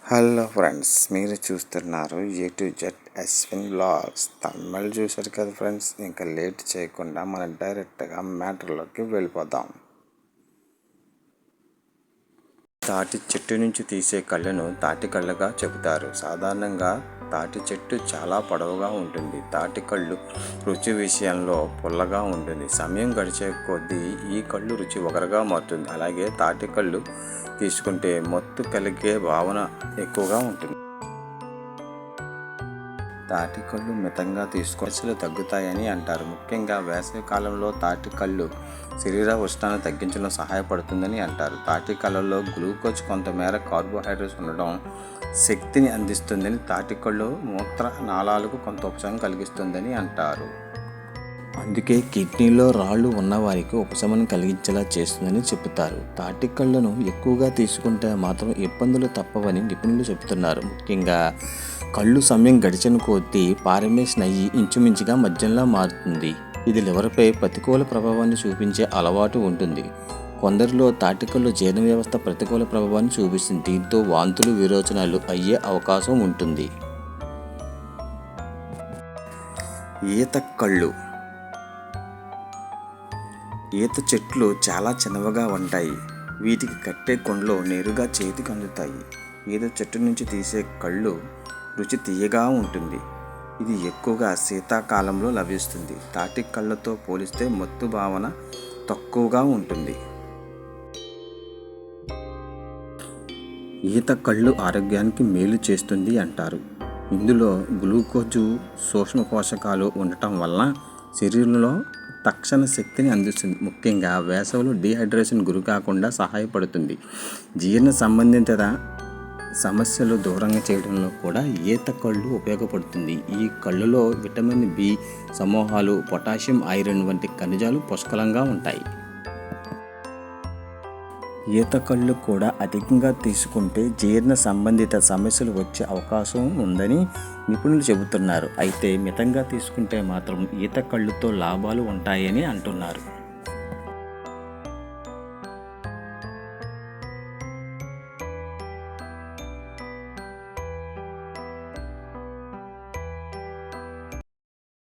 Hello friends, మీరు చూస్తున్నారు A to Z Ashwin blogs. తమిళ చూశారు కదా ఫ్రెండ్స్, ఇంకా లేట్ చేయకుండా మనం డైరెక్ట్గా మ్యాటర్లోకి వెళ్ళిపోదాం. తాటి చెట్టు నుంచి తీసే కళ్ళను తాటి కళ్ళగా చెబుతారు. సాధారణంగా తాటి చెట్టు చాలా పొడవుగా ఉంటుంది. తాటి కళ్ళు రుచి విషయంలో పుల్లగా ఉంటుంది. సమయం గడిచే కొద్దీ ఈ కళ్ళు రుచి ఒగరుగా మారుతుంది. అలాగే తాటి కళ్ళు తీసుకుంటే మత్తు కలిగే భావన ఎక్కువగా ఉంటుంది. తాటి కళ్ళు మితంగా తీసుకొచ్చులు తగ్గుతాయని అంటారు. ముఖ్యంగా వేసవి కాలంలో తాటి కళ్ళు శరీర ఉష్ణాన్ని తగ్గించడం సహాయపడుతుందని అంటారు. తాటి కళ్ళలో గ్లూకోజ్ కొంతమేర కార్బోహైడ్రేట్స్ ఉండడం శక్తిని అందిస్తుందని, తాటి కళ్ళు మూత్ర నాళాలకు కొంత ఉపశమనం కలిగిస్తుందని అంటారు. అందుకే కిడ్నీలో రాళ్ళు ఉన్నవారికి ఉపశమనం కలిగించేలా చేస్తుందని చెబుతారు. తాటి కళ్ళను ఎక్కువగా తీసుకుంటే మాత్రం ఇబ్బందులు తప్పవని నిపుణులు చెబుతున్నారు. ముఖ్యంగా కళ్ళు సమయం గడిచిన కొద్దీ పారమేషన్ అయ్యి ఇంచుమించుగా మద్యంలా మారుతుంది. ఇది లివర్పై ప్రతికూల ప్రభావాన్ని చూపించే అలవాటు ఉంటుంది. కొందరిలో తాటికల్లో జీర్ణ వ్యవస్థ ప్రతికూల ప్రభావాన్ని చూపిస్తుంది. దీంతో వాంతులు, విరోచనాలు అయ్యే అవకాశం ఉంటుంది. ఈత కళ్ళు. ఈత చెట్లు చాలా చిన్నవిగా ఉంటాయి. వీటికి కట్టే కొండలో నేరుగా చేతికి అందుతాయి. ఈత చెట్టు నుంచి తీసే కళ్ళు రుచి తీయగా ఉంటుంది. ఇది ఎక్కువగా శీతాకాలంలో లభిస్తుంది. తాటి కళ్ళతో పోలిస్తే మత్తు భావన తక్కువగా ఉంటుంది. ఈత కళ్ళు ఆరోగ్యానికి మేలు చేస్తుంది అంటారు. ఇందులో గ్లూకోజు, సూక్ష్మ పోషకాలు ఉండటం వలన శరీరంలో తక్షణ శక్తిని అందిస్తుంది. ముఖ్యంగా వేసవిలో డీహైడ్రేషన్ గురి కాకుండా సహాయపడుతుంది. జీర్ణ సంబంధిత సమస్యలు దూరంగా చేయడంలో కూడా ఈత కళ్ళు ఉపయోగపడుతుంది. ఈ కళ్ళులో విటమిన్ బి సమూహాలు, పొటాషియం, ఐరన్ వంటి ఖనిజాలు పుష్కలంగా ఉంటాయి. ఈత కళ్ళు కూడా అధికంగా తీసుకుంటే జీర్ణ సంబంధిత సమస్యలు వచ్చే అవకాశం ఉందని నిపుణులు చెబుతున్నారు. అయితే మితంగా తీసుకుంటే మాత్రం ఈత కళ్ళుతో లాభాలు ఉంటాయని అంటున్నారు.